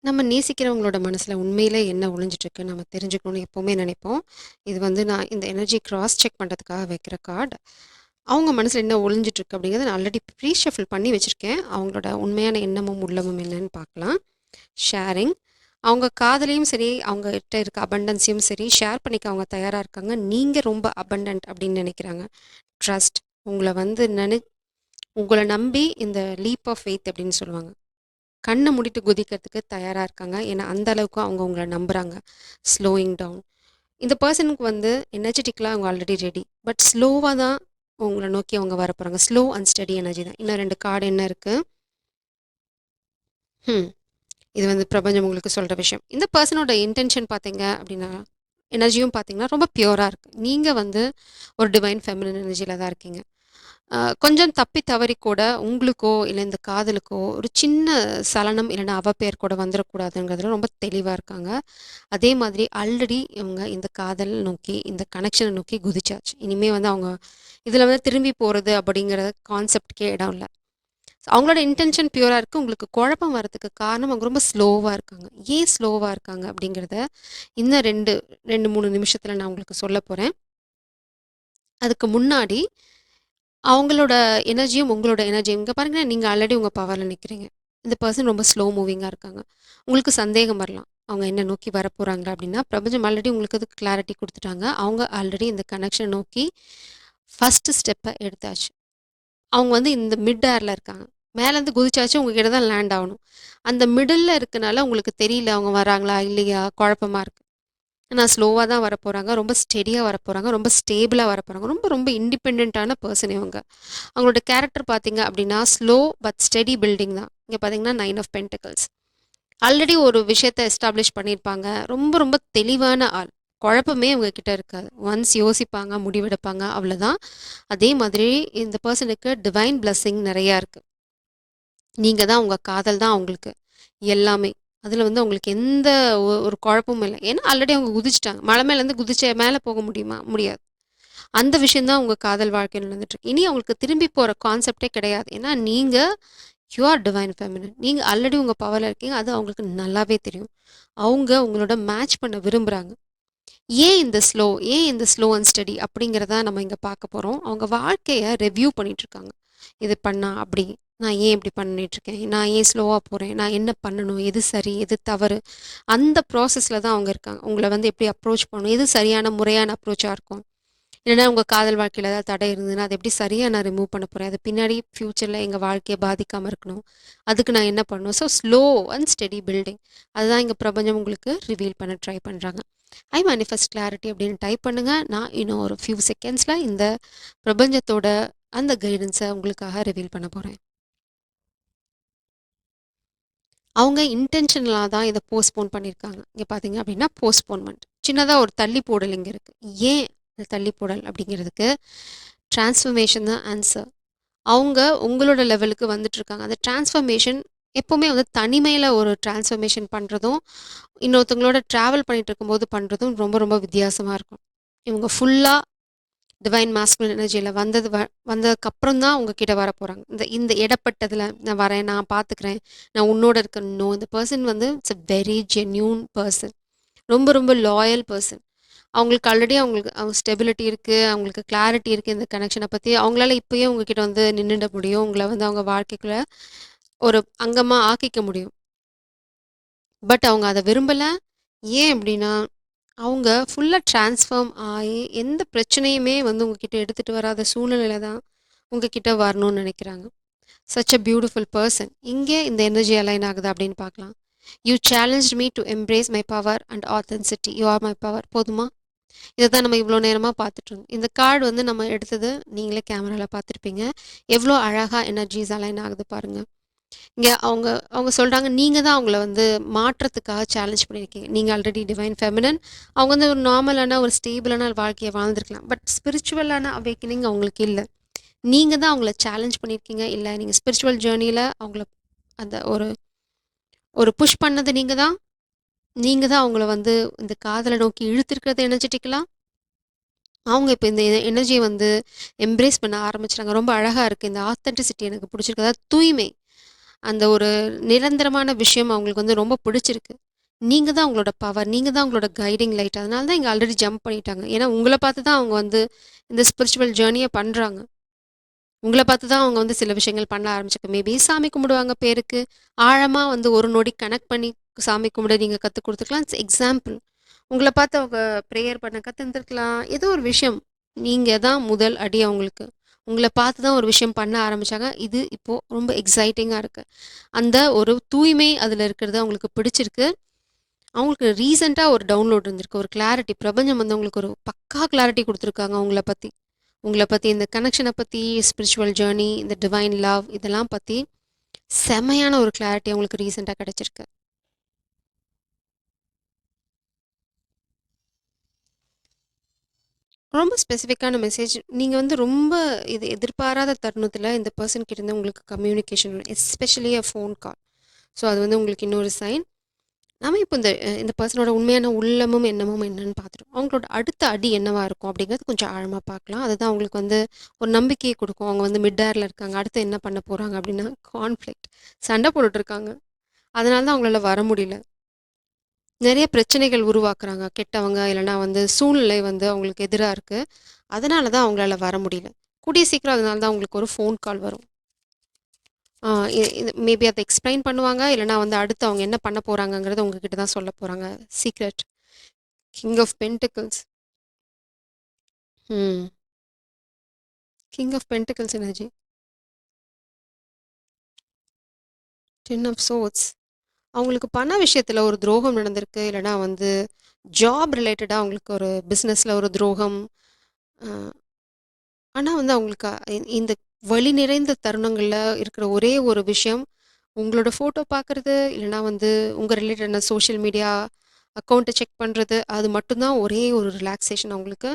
நம்ம நேசிக்கிறவங்களோட மனசுல உண்மையிலே என்ன ஒளிஞ்சிட்டு நம்ம தெரிஞ்சுக்கணும்னு எப்பவுமே நினைப்போம். இது வந்து நான் இந்த எனர்ஜி கிராஸ் செக் பண்றதுக்காக வைக்கிற கார்டு. அவங்க மனசுல என்ன ஒளிஞ்சிட்டு இருக்கு அப்படிங்கிறத நான் ஆல்ரெடி ப்ரீ ஷஃபில் பண்ணி வச்சிருக்கேன். அவங்களோட உண்மையான எண்ணமும் உள்ளமும் என்னன்னு பார்க்கலாம். ஷேரிங். அவங்க காதலையும் சரி, அவங்க கிட்ட இருக்க அபண்டன்ஸையும் சரி ஷேர் பண்ணிக்க அவங்க தயாரா இருக்காங்க. நீங்க ரொம்ப அபண்டன்ட் அப்படின்னு நினைக்கிறாங்க. ட்ரஸ்ட். உங்களை வந்து உங்களை நம்பி இந்த லீப் ஆஃப் ஃபெய்த் அப்படின்னு சொல்லுவாங்க. கண்ணை மூடிட்டு குதிக்கிறதுக்கு தயாராக இருக்காங்க. ஏன்னா அந்த அளவுக்கு அவங்க உங்களை நம்புகிறாங்க. Slowing down. இந்த பர்சனுக்கு வந்து எனர்ஜெட்டிக்கலாக அவங்க ஆல்ரெடி ரெடி. பட் ஸ்லோவாக தான் உங்களை நோக்கி அவங்க வர போகிறாங்க. ஸ்லோ அண்ட் ஸ்டடி எனர்ஜி தான். இன்னும் 2 கார்டு என்ன இருக்குது? இது வந்து பிரபஞ்சம் உங்களுக்கு சொல்கிற விஷயம். இந்த பர்சனோட இன்டென்ஷன் பார்த்தீங்க அப்படின்னா, எனர்ஜியும் பார்த்தீங்கன்னா ரொம்ப பியூராக இருக்குது. நீங்கள் வந்து ஒரு டிவைன் ஃபெமினின் எனர்ஜியில் தான் இருக்கீங்க. கொஞ்சம் தப்பி தவறி கூட உங்களுக்கோ இல்லை இந்த காதலுக்கோ ஒரு சின்ன சலனம் இல்லைன்னா அவப்பெயர் கூட வந்துடக்கூடாதுங்கிறதுல ரொம்ப தெளிவாக இருக்காங்க. அதே மாதிரி ஆல்ரெடி இவங்க இந்த காதல் நோக்கி இந்த கனெக்ஷனை நோக்கி குதிச்சாச்சு. இனிமேல் வந்து அவங்க இதில் வந்து திரும்பி போகிறது அப்படிங்கிற கான்செப்டுக்கே இடம் இல்லை. அவங்களோட இன்டென்ஷன் பியூராக இருக்குது. உங்களுக்கு குழப்பம் வரதுக்கு காரணம் அவங்க ரொம்ப ஸ்லோவாக இருக்காங்க. ஏன் ஸ்லோவாக இருக்காங்க அப்படிங்கிறத இன்னும் 2-3 நிமிஷத்தில் நான் உங்களுக்கு சொல்ல போகிறேன். அதுக்கு முன்னாடி அவங்களோட எனர்ஜியும் உங்களோட எனர்ஜியும் இங்கே பாருங்கள், நீங்கள் ஆல்ரெடி உங்கள் பவரில் நிற்கிறீங்க. இந்த பர்சன் ரொம்ப ஸ்லோ மூவிங்காக இருக்காங்க. உங்களுக்கு சந்தேகம் வரலாம், அவங்க என்ன நோக்கி வர போகிறாங்களா அப்படின்னா, பிரபஞ்சம் ஆல்ரெடி உங்களுக்கு அதுக்கு கிளாரிட்டி கொடுத்துட்டாங்க. அவங்க ஆல்ரெடி இந்த கனெக்ஷன் நோக்கி ஃபஸ்ட்டு ஸ்டெப்பை எடுத்தாச்சு. அவங்க வந்து இந்த மிட் ஏரில் இருக்காங்க. மேலேருந்து குதிச்சாச்சு, உங்ககிட்ட தான் லேண்ட் ஆகணும். அந்த மிடில் இருக்கனால உங்களுக்கு தெரியல அவங்க வராங்களா இல்லையா, குழப்பமாக இருக்குது. நான் ஸ்லோவாக தான் வரப்போகிறாங்க, ரொம்ப ஸ்டெடியாக வரப்போகிறாங்க, ரொம்ப ஸ்டேபிளாக வரப்போகிறாங்க. ரொம்ப ரொம்ப இண்டிபெண்ட்டான பர்சன் இவங்க. அவங்களோட கேரக்டர் பார்த்தீங்க அப்படின்னா ஸ்லோ பட் ஸ்டெடி பில்டிங் தான். இங்கே பார்த்தீங்கன்னா 9 ஆஃப் பென்டிகல்ஸ். ஆல்ரெடி ஒரு விஷயத்தை எஸ்டாப்ளிஷ் பண்ணியிருப்பாங்க. ரொம்ப ரொம்ப தெளிவான ஆள். குழப்பமே இவங்க கிட்ட இருக்காது. ஒன்ஸ் யோசிப்பாங்க, முடிவெடுப்பாங்க, அவ்வளோதான். அதே மாதிரி இந்த பர்சனுக்கு டிவைன் பிளஸ்ஸிங் நிறையா இருக்குது. நீங்கள் தான், உங்கள் காதல் தான் அவங்களுக்கு எல்லாமே. அதில் வந்து அவங்களுக்கு எந்த ஒரு குழப்பமும் இல்லை. ஏன்னா ஆல்ரெடி அவங்க குதிச்சிட்டாங்க. மலை மேலேருந்து குதிச்ச மேலே போக முடியுமா? முடியாது. அந்த விஷயம் தான் உங்கள் காதல் வாழ்க்கையில் நடந்துட்டுருக்கு. இனி அவங்களுக்கு திரும்பி போகிற கான்செப்டே கிடையாது. ஏன்னா நீங்கள் யூ ஆர் டிவைன் ஃபெமினின். நீங்கள் ஆல்ரெடி உங்கள் பவரில் இருக்கீங்க. அது அவங்களுக்கு நல்லாவே தெரியும். அவங்க உங்களோட மேட்ச் பண்ண விரும்புகிறாங்க. ஏன் இந்த ஸ்லோ அண்ட் ஸ்டடி அப்படிங்கிறத நம்ம இங்கே பார்க்க போகிறோம். அவங்க வாழ்க்கையை ரெவ்யூ பண்ணிகிட்ருக்காங்க. இது பண்ணா அப்படி, நான் ஏன் இப்படி பண்ணிகிட்ருக்கேன், நான் ஏன் ஸ்லோவாக போகிறேன், நான் என்ன பண்ணணும், எது சரி எது தவறு, அந்த ப்ராசஸில் தான் அவங்க இருக்காங்க. உங்களை வந்து எப்படி அப்ரோச் பண்ணணும், எது சரியான முறையான அப்ரோச்சாக இருக்கும், இல்லைனா உங்கள் காதல் வாழ்க்கையில் ஏதாவது தடை இருந்ததுன்னா அதை எப்படி சரியாக நான் ரிமூவ் பண்ண போகிறேன், அது பின்னாடி ஃப்யூச்சரில் எங்கள் வாழ்க்கையை பாதிக்காமல் இருக்கணும், அதுக்கு நான் என்ன பண்ணணும். So slow and steady building, அதுதான் இங்கே பிரபஞ்சம் உங்களுக்கு ரிவீல் பண்ண ட்ரை பண்ணுறாங்க. ஐ மேனிஃபெஸ்ட் கிளாரிட்டி அப்படின்னு டைப் பண்ணுங்கள். நான் இன்னும் ஒரு ஃபியூ செகண்ட்ஸில் இந்த பிரபஞ்சத்தோட அந்த கைடன்ஸை உங்களுக்காக ரிவீல் பண்ண போகிறேன். அவங்க இன்டென்ஷனலாக தான் இதை போஸ்ட்போன் பண்ணியிருக்காங்க. இங்கே பார்த்தீங்க அப்படின்னா போஸ்ட்போன்மெண்ட், சின்னதாக ஒரு தள்ளி போடல் இங்கே இருக்குது. ஏன் இந்த தள்ளி போடல் அப்படிங்கிறதுக்கு டிரான்ஸ்ஃபர்மேஷன் தான் ஆன்சர். அவங்க உங்களோட லெவலுக்கு வந்துட்டுருக்காங்க. அந்த டிரான்ஸ்ஃபர்மேஷன் எப்போவுமே வந்து தனிமையில் ஒரு டிரான்ஸ்ஃபர்மேஷன் பண்ணுறதும் இன்னொருத்தவங்களோட ட்ராவல் பண்ணிகிட்டு இருக்கும்போது பண்ணுறதும் ரொம்ப ரொம்ப வித்தியாசமாக இருக்கும். இவங்க ஃபுல்லாக டிவைன் மாஸ்குலின் எனர்ஜியில் வந்ததுக்கப்புறம் தான் உங்ககிட்ட வர போகிறாங்க. இந்த இடப்பட்டதில் நான் வரேன், நான் பார்த்துக்கிறேன், நான் உன்னோட இருக்கணும். இந்த பர்சன் வந்து it's a very genuine person, ரொம்ப ரொம்ப லாயல் பர்சன். அவங்களுக்கு ஆல்ரெடி அவங்க ஸ்டெபிலிட்டி இருக்குது, அவங்களுக்கு கிளாரிட்டி இருக்குது. இந்த கனெக்ஷனை பற்றி அவங்களால இப்போயே உங்ககிட்ட வந்து நின்றுட முடியும். உங்களை வந்து அவங்க வாழ்க்கைக்குள்ளே ஒரு அங்கமாக ஆக்கிக்க முடியும். பட் அவங்க அதை விரும்பலை. ஏன் அப்படின்னா அவங்க ஃபுல்லாக ட்ரான்ஸ்ஃபார்ம் ஆகி எந்த பிரச்சனையுமே வந்து உங்ககிட்ட எடுத்துகிட்டு வராத சூழ்நிலையில் தான் உங்ககிட்ட வரணும்னு நினைக்கிறாங்க. Such a beautiful person. இங்கே இந்த எனர்ஜி அலைன் ஆகுது அப்படின்னு பார்க்கலாம். You challenge me to embrace my power and authenticity. You are my power. போதுமா? இதை தான் நம்ம இவ்வளோ நேரமாக பார்த்துட்ருந்தோம். இந்த கார்டு வந்து நம்ம எடுத்தது நீங்களே கேமராவில் பார்த்துருப்பீங்க. எவ்வளோ அழகாக எனர்ஜிஸ் அலைன் ஆகுது பாருங்கள். இங்கே அவங்க அவங்க சொல்கிறாங்க, நீங்கள் தான் அவங்கள வந்து மாற்றத்துக்காக சேலஞ்ச் பண்ணியிருக்கீங்க. நீங்கள் ஆல்ரெடி டிவைன் ஃபெமினன். அவங்க வந்து ஒரு நார்மலான ஒரு ஸ்டேபிளான வாழ்க்கையை வாழ்ந்துருக்கலாம். பட் ஸ்பிரிச்சுவலான அவேக்கனிங் அவங்களுக்கு இல்லை. நீங்கள் தான் அவங்கள சேலஞ்ச் பண்ணியிருக்கீங்க. இல்லை, நீங்கள் ஸ்பிரிச்சுவல் ஜேர்னியில் அவங்கள அந்த ஒரு ஒரு புஷ் பண்ணது நீங்கள் தான். நீங்கள் தான் அவங்கள வந்து இந்த காதலை நோக்கி இழுத்துருக்கிறது எனர்ஜெட்டிக்கலாம். அவங்க இப்போ இந்த எனர்ஜியை வந்து எம்ப்ரேஸ் பண்ண ஆரம்பிச்சிட்டாங்க. ரொம்ப அழகாக இருக்குது. இந்த ஆத்தென்டிசிட்டி எனக்கு பிடிச்சிருக்கு. அதாவது தூய்மை, அந்த ஒரு நிரந்தரமான விஷயம் அவங்களுக்கு வந்து ரொம்ப பிடிச்சிருக்கு. நீங்க தான் அவங்களோட பவர். நீங்க தான் அவங்களோட கைடிங் லைட். அதனால தான் இங்க ஆல்ரெடி ஜம்ப் பண்ணிட்டாங்க. ஏன்னா உங்கள பார்த்து தான் அவங்க வந்து இந்த ஸ்பிரிச்சுவல் ஜர்னிய பண்றாங்க. உங்கள பார்த்து தான் அவங்க வந்து சில விஷயங்கள் பண்ண ஆரம்பிச்சாங்க. மேபி சாமி கும்பிடுவாங்க பேருக்கு. ஆழமா வந்து ஒரு நொடி கனெக்ட் பண்ணி சாமி கும்பிட நீங்க கத்துக் குடுத்துருக்கலாம். It's example. உங்கள பார்த்து அவங்க பிரேயர் பண்ண கத்துருந்துருக்கலாம். ஏதோ ஒரு விஷயம். நீங்க தான் முதல் அடி அவங்களுக்கு. உங்கள பார்த்து தான் ஒரு விஷயம் பண்ண ஆரம்பிச்சாங்க. இது இப்போ ரொம்ப எக்ஸைட்டிங்கா இருக்கு. அந்த ஒரு தூய்மை அதுல இருக்கிறது அவங்களுக்கு பிடிச்சிருக்கு. அவங்களுக்கு ரீசென்ட்டா ஒரு டவுன்லோட் இருந்திருக்கு. ஒரு கிளாரிட்டி. பிரபஞ்சம் வந்து அவங்களுக்கு ஒரு பக்கா கிளாரிட்டி குடுத்துருக்காங்க உங்கள பத்தி. உங்கள பத்தி, இந்த கனெக்ஷன பத்தி, ஸ்பிரிச்சுவல் ஜர்னி, இந்த டிவைன் லவ் இதெல்லாம் பத்தி செமையான ஒரு கிளாரிட்டி அவங்களுக்கு ரீசென்ட்டா கிடைச்சிருக்கு. ரொம்ப ஸ்பெசிஃபிக்கான மெசேஜ். நீங்க வந்து ரொம்ப இது எதிர்பாராத தருணத்தில இந்த பெர்சன் கிட்ட இருந்து உங்களுக்கு communication especially phone call. So அது வந்து உங்களுக்கு இன்னொரு சைன். நாம இப்போ இந்த பெர்சனோட உண்மையான உள்ளமும், எண்ணமும் என்னன்னு பார்த்துட்டோம். அவங்களோட அடுத்த அடி என்னவா இருக்கும் அப்படிங்கிறது கொஞ்சம் ஆழமா பார்க்கலாம். அதுதான் அவங்களுக்கு வந்து ஒரு நம்பிக்கையை கொடுக்கும். அவங்க வந்து மிட் ஏர்ல இருக்காங்க. அடுத்து என்ன பண்ண போறாங்க அப்படின்னா, கான்ஃப்ளிக்ட். சண்டை போட்டுட்டு இருக்காங்க. அதனால தான் அவங்களால வர முடியல. நிறைய பிரச்சனைகள் உருவாக்குறாங்க. கெட்டவங்க இல்லைன்னா வந்து சூழ்நிலை வந்து அவங்களுக்கு எதிரா இருக்கு. அதனால தான் அவங்களால வர முடியல. கூடிய சீக்கிரம் அதனால தான் உங்களுக்கு ஒரு ஃபோன் கால் வரும். இது மேபி அத எக்ஸ்பிளைன் பண்ணுவாங்க. இல்லன்னா வந்து அடுத்து அவங்க என்ன பண்ண போறாங்கங்கிறத உங்ககிட்ட தான் சொல்லப் போறாங்க. சீக்ரெட். King of pentacles. ம். King of pentacles energy. 10 of swords. அவங்களுக்கு பண விஷயத்துல ஒரு துரோகம் நடந்திருக்கு. இல்லன்னா வந்து ஜாப் ரிலேட்டடா அவங்களுக்கு ஒரு பிசினஸ்ல ஒரு துரோகம். அ ஆனா வந்து அவங்களுக்கு இந்த வலி நிறைந்த தருணங்கள்ல இருக்கிற ஒரே ஒரு விஷயம், உங்களோட ஃபோட்டோ பார்க்குறது, இல்லன்னா வந்து உங்க ரிலேட்டடான சோஷியல் மீடியா அக்கவுண்ட்ட செக் பண்றது, அது மட்டும் தான் ஒரே ஒரு ரிலாக்சேஷன் அவங்களுக்கு.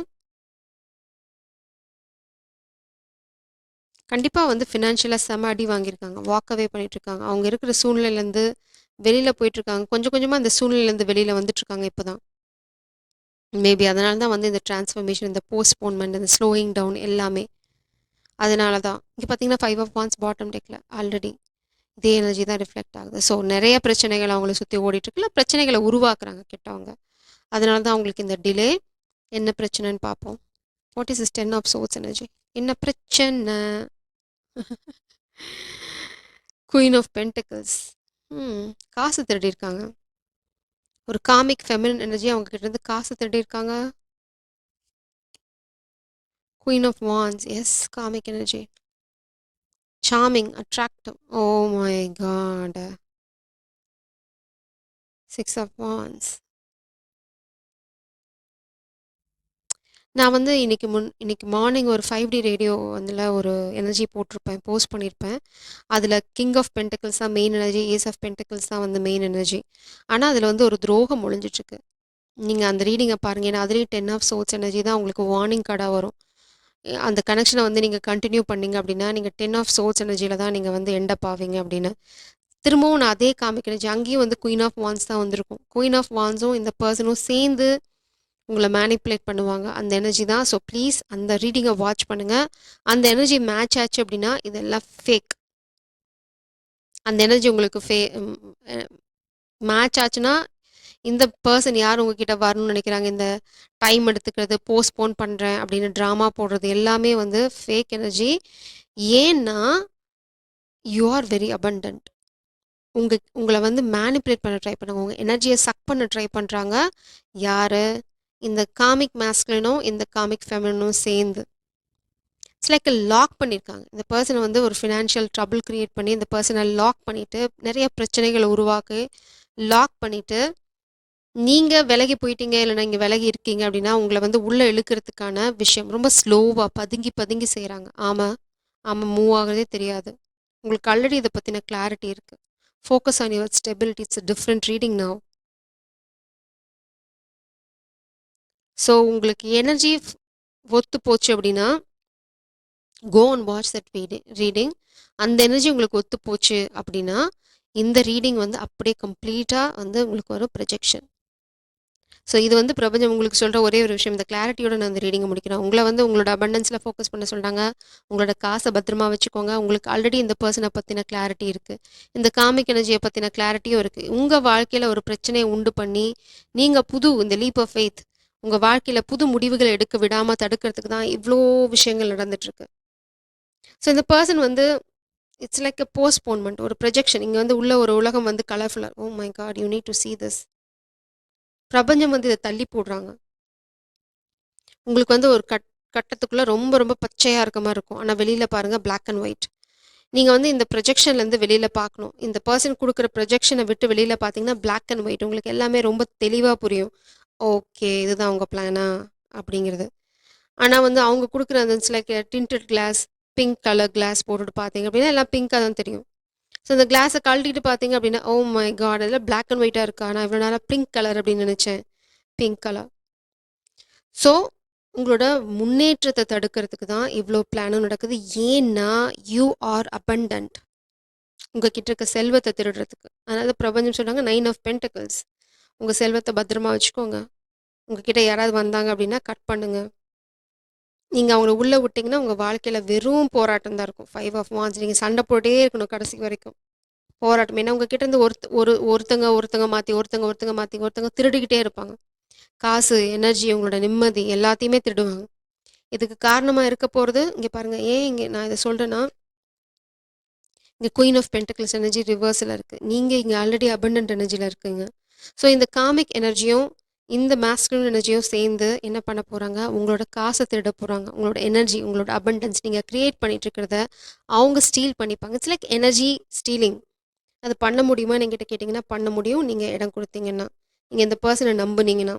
கண்டிப்பா வந்து ஃபினான்ஷியலா செம அடி வாங்கியிருக்காங்க. வாக் அவே பண்ணிட்டுருக்காங்க. அவங்க இருக்கிற சூழ்நிலையிலேருந்து வெளியில போயிட்டுருக்காங்க. கொஞ்சம் கொஞ்சமா அந்த சூழ்நிலையிலேருந்து வெளியில வந்துட்டுருக்காங்க இப்ப தான். மேபி அதனால தான் வந்து இந்த டிரான்ஸ்ஃபர்மேஷன், இந்த போஸ்ட்போன்மென்ட், இந்த ஸ்லோயிங் டவுன் எல்லாமே. அதனால தான். இங்க பார்த்தீங்கன்னா 5 ஆஃப் வாண்ட்ஸ் பாட்டம் டெக்ல ஆல்ரெடி. இதே எனர்ஜி தான் ரிஃப்ளெக்ட் ஆகுது. ஸோ நெறைய பிரச்சனைகள் அவங்கள சுத்தி ஓடிட்டுருக்கு. இல்ல பிரச்சனைகள உருவாக்குறாங்க கெட்டவங்க. அதனால தான் அவங்களுக்கு இந்த டிலே. என்ன பிரச்சனைன்னு பார்ப்போம். What is this 10 of swords energy? என்ன பிரச்சனை? Queen of pentacles. ம். காசு திருடியிருக்காங்க. ஒரு காமிக் ஃபெமினின் எனர்ஜி அவங்க கிட்ட இருந்து காசு திருடியிருக்காங்க. Queen of wands. Yes comic energy. Charming, attractive. Oh my God! 6 of wands. நான் வந்து இன்னைக்கு மார்னிங் ஒரு 5D ரேடியோ அதுல ஒரு எனர்ஜி போட்டிருப்பேன். போஸ்ட் பண்ணியிருப்பேன். அதுல கிங் ஆஃப் பென்டிக்கிள்ஸ் தான் main energy. Ace of pentacles தான் வந்து மெயின் எனர்ஜி. ஆனா அதுல வந்து ஒரு துரோகம் ஒளிஞ்சிட்டுருக்கு. நீங்க அந்த ரீடிங்க பாருங்க. ஏன்னா அதுலயும் 10 ஆஃப் சோர்ட்ஸ் எனர்ஜி தான் உங்களுக்கு வார்னிங் கார்டா வரும். அந்த கனெக்ஷன வந்து நீங்க கன்டின்யூ பண்ணீங்க அப்படின்னா, நீங்க 10 ஆஃப் சோர்ட்ஸ் எனர்ஜில தான் நீங்க வந்து எண்ட் அப் ஆவீங்க அப்படின்னு. திரும்பவும் நான் அதே காமிக் எனர்ஜி அங்கேயும் வந்து குயின் ஆஃப் வாண்ட்ஸ் தான் வந்திருக்கும். குயின் ஆஃப் வாண்ட்ஸும் இந்த பெர்சனும் சேர்ந்து உங்கள மேனிப்புலேட் பண்ணுவாங்க. அந்த எனர்ஜி தான். ஸோ ப்ளீஸ் அந்த ரீடிங்கை வாட்ச் பண்ணுங்க. அந்த எனர்ஜி மேட்ச் ஆச்சு அப்படின்னா, இதெல்லாம் ஃபேக். அந்த எனர்ஜி உங்களுக்கு மேட்ச் ஆச்சுன்னா, இந்த பெர்சன் யார் உங்ககிட்ட வரணும்னு நினைக்கிறாங்க, இந்த டைம் எடுத்துக்கிறது, போஸ்ட்போன் பண்றேன் அப்படின்னு ட்ராமா போடுறது எல்லாமே வந்து ஃபேக் எனர்ஜி. ஏன்னா, யூ ஆர் வெரி அபண்டன்ட். உங்கள வந்து மேனிப்புலேட் பண்ண ட்ரை பண்ணாங்க. உங்க எனர்ஜிய சக் பண்ண ட்ரை பண்றாங்க. யாரு? இந்த காமிக் மாஸ்குலினும், இந்த காமிக் ஃபெமினினும் சேர்ந்து. இட்ஸ் லைக் லாக் பண்ணியிருக்காங்க. இந்த பெர்சன வந்து ஒரு ஃபினான்ஷியல் ட்ரபிள் கிரியேட் பண்ணி, இந்த பெர்சன லாக் பண்ணிட்டு, நெறைய பிரச்சனைகள உருவாக்கி, லாக் பண்ணிட்டு, நீங்க விலகி போயிட்டீங்க, இல்லன்னா இங்க விலகி இருக்கீங்க அப்படின்னா, உங்கள வந்து உள்ள இழுக்கிறதுக்கான விஷயம் ரொம்ப ஸ்லோவா பதுங்கி, பதுங்கி செய்றாங்க. ஆமா, ஆமா மூவ் ஆகுறதே தெரியாது. உங்களுக்கு ஆல்ரெடி இத பத்தின கிளாரிட்டி இருக்கு. Focus on your stability. It's a different reading now. So உங்களுக்கு எனர்ஜி ஒத்து போச்சு அப்படின்னா, go and watch that reading. அந்த எனர்ஜி உங்களுக்கு ஒத்து போச்சு அப்படின்னா, இந்த ரீடிங் வந்து அப்படியே கம்ப்ளீட்டா வந்து உங்களுக்கு ஒரு ப்ரொஜெக்ஷன். ஸோ இது வந்து பிரபஞ்சம் உங்களுக்கு சொல்ற ஒரே ஒரு விஷயம். இந்த கிளாரிட்டியோட நான் இந்த ரீடிங்க முடிக்கிறேன். உங்கள வந்து உங்களோட அபண்டன்ஸ்ல ஃபோக்கஸ் பண்ண சொல்றாங்க. உங்களோட காச பத்திரமா வச்சுக்கோங்க. உங்களுக்கு ஆல்ரெடி இந்த பெர்சன பத்தின கிளாரிட்டி இருக்கு. இந்த காமிக் எனர்ஜிய பத்தின கிளாரிட்டியும் இருக்கு. உங்க வாழ்க்கையில ஒரு பிரச்சனைய உண்டு பண்ணி, நீங்க இந்த லீப் ஆஃப் ஃபெய்த் உங்க வாழ்க்கையில புது முடிவுகள எடுக்க விடாம தடுக்கிறதுக்கு தான் இவ்ளோ விஷயங்கள் நடந்துட்டுருக்கு. ஸோ இந்த பெர்சன் வந்து இட்ஸ் லைக் எ போஸ்ட்போன்மென்ட். ஒரு ப்ரொஜெக்ஷன். இங்க வந்து உள்ள ஒரு உலகம் வந்து கலர்ஃபுல்லா oh my God! You need to see this. பிரபஞ்சம் வந்து இத தள்ளி போடுறாங்க. உங்களுக்கு வந்து ஒரு கட்டத்துக்குள்ள ரொம்ப ரொம்ப பச்சையா இருக்க மாரி இருக்கும். ஆனா வெளியில பாருங்க பிளாக் அண்ட் ஒயிட். நீங்க வந்து இந்த ப்ரொஜெக்ஷன்லேருந்து வெளியில பார்க்கணும். இந்த பெர்சன் குடுக்குற ப்ரொஜெக்ஷன விட்டு வெளியில பார்த்தீங்கன்னா, பிளாக் அண்ட் ஒயிட். உங்களுக்கு எல்லாமே ரொம்ப தெளிவா புரியும். ஓகே. இதுதான் உங்க பிளானா? அப்படிங்கிறது. ஆனா வந்து அவங்க குடுக்குற அந்த it's like tinted glass, pink colour glass போட்டுட்டு பார்த்தீங்க அப்படின்னா, எல்லாம் பிங்க்கா தான் தெரியும். ஸோ அந்த கிளாஸ கழட்டிட்டு பார்த்தீங்க அப்படின்னா, ஓ மை காட்! அதில பிளாக் அண்ட் ஒயிட்டா இருக்கா? நான் இவ்வளோ நேரம் பிங்க் கலர் அப்படின்னு நெனச்சேன். Pink colour. ஸோ, உங்களோட முன்னேற்றத்த தடுக்கிறதுக்கு தான் இவ்ளோ பிளானும் நடக்குது. ஏன்னா, யூ ஆர் அபண்டன்ட். உங்ககிட்ட இருக்க செல்வத்த திருடுறதுக்கு. அதனால பிரபஞ்சம் சொல்றாங்க 9 ஆஃப் பென்டக்கிள்ஸ். உங்க செல்வத்த பத்திரமா வச்சுக்கோங்க. உங்ககிட்ட யாராவது வந்தாங்க அப்படின்னா, கட் பண்ணுங்க. நீங்க அவங்கள உள்ள விட்டீங்கன்னா, உங்க வாழ்க்கையில வெறும் போராட்டம் தான் இருக்கும். 5 ஆஃப் வாண்ட்ஸ் நீங்க சண்டை போட்டே இருக்கணும் கடைசி வரைக்கும். போராட்டம். ஏன்னா உங்ககிட்ட இருந்து ஒருத்தங்க மாத்தி, ஒருத்தங்க திருடிக்கிட்டே இருப்பாங்க. காசு, எனர்ஜி, உங்களோட நிம்மதி எல்லாத்தையுமே திருடுவாங்க. இதுக்கு காரணமா இருக்க போறது இங்க பாருங்க. ஏன் இங்க நான் இத சொல்றேன்னா, இங்க குயின் ஆஃப் பென்டக்கிள்ஸ் எனர்ஜி ரிவர்ஸ்ல இருக்கு. நீங்க இங்க ஆல்ரெடி அபண்டன்ட் எனர்ஜில இருக்கீங்க. ஸோ இந்த காமிக் எனர்ஜியும், இந்த மாஸ்குலின் எனர்ஜியும் சேர்ந்து என்ன பண்ண போறாங்க, உங்களோட காச திருட போறாங்க. உங்களோட எனர்ஜி, உங்களோட அபண்டன்ஸ் நீங்க கிரியேட் பண்ணிட்டு இருக்கிறத அவங்க ஸ்டீல் பண்ணிப்பாங்க. It's like energy stealing. அது பண்ண முடியுமான்னு என்கிட்ட கேட்டிங்கன்னா, பண்ண முடியும். நீங்க இடம் குடுத்தீங்கன்னா. நீங்க இந்த பெர்சன நம்புனீங்கன்னா.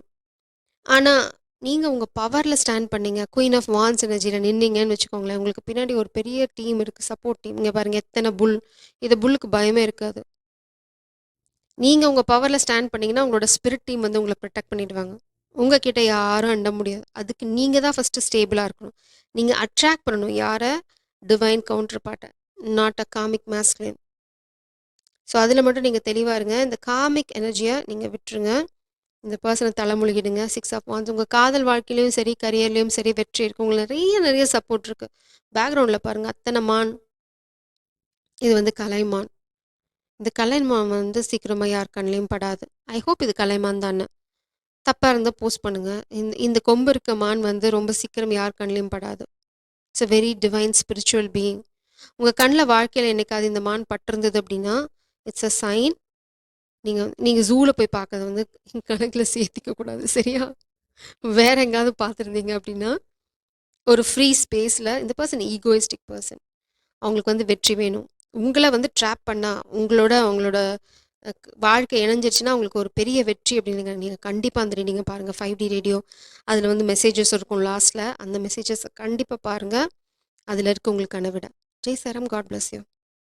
ஆனா, நீங்க உங்க பவர்ல ஸ்டாண்ட் பண்ணீங்க. குயின் ஆஃப் வாண்ட்ஸ் எனர்ஜில நின்னீங்கன்னு வச்சுக்கோங்களேன், உங்களுக்கு பின்னாடி ஒரு பெரிய டீம் இருக்கு. Support team. இங்க பாருங்க எத்தன புல். இது புல்லுக்கு பயமே இருக்காது. நீங்க உங்க பவர்ல ஸ்டாண்ட் பண்ணீங்கன்னா, உங்களோட ஸ்பிரிட் டீம் வந்து உங்கள புரொடெக்ட் பண்ணிடுவாங்க. உங்க கிட்ட யாரும் அண்ட முடியாது. அதுக்கு நீங்க தான் ஃபர்ஸ்ட்டு ஸ்டேபிளா இருக்கணும். நீங்க அட்ராக்ட் பண்ணணும். யார? டிவைன் கவுண்டர் பார்ட்ட. Not a comic masculine. So, அதில மட்டும் நீங்க தெளிவா இருங்க. இந்த காமிக் எனர்ஜிய நீங்க விட்டுருங்க. இந்த பெர்சன தலைமுழுகிடுங்க. 6 ஆஃப் வாண்ட்ஸ் உங்க காதல் வாழ்க்கையிலயும் சரி, கரியர்லயும் சரி வெற்றி இருக்கு. உங்களுக்கு நெறைய சப்போர்ட் இருக்கு. பேக்கிரவுண்ட்ல பாருங்க அத்தன மான். இது வந்து கலைமான். இந்த கலைமான் வந்து சீக்கிரமா யார் கண்லயும் படாது. ஐ ஹோப் இது கலைமான் தான்னு. தப்பா இருந்தா போஸ்ட் பண்ணுங்க. இந்த கொம்பு இருக்க மான் வந்து ரொம்ப சீக்கிரம் யார் கண்லயும் படாது. It's a very divine spiritual being. உங்க கண்ல வாழ்க்கையில என்னைக்காவது இந்த மான் பட்டிருந்தது அப்படின்னா, இட்ஸ் அ சைன். நீங்க நீங்க ஜூல போய் பார்க்கறத வந்து கணக்குல சேர்த்துக்க கூடாது. சரியா? வேற எங்கேயாவது பார்த்துருந்தீங்க அப்படின்னா, ஒரு ஃப்ரீ ஸ்பேஸ்ல இந்த பெர்சன் ஈகோயிஸ்டிக் பெர்சன். அவங்களுக்கு வந்து வெற்றி வேணும். உங்கள வந்து ட்ராப் பண்ணா, அவங்களோட வாழ்க்கை இணைஞ்சிருச்சுன்னா, உங்களுக்கு ஒரு பெரிய வெற்றி அப்படின்னுங்க. நீங்க கண்டிப்பா அந்த ரீடிங்க பாருங்க. 5D radio. அதில வந்து மெசேஜஸ் இருக்கும் லாஸ்ட்ல. அந்த மெசேஜஸ கண்டிப்பா பாருங்க. அதில இருக்கு உங்களுக்கான விடை. Jai Sairam. God bless you.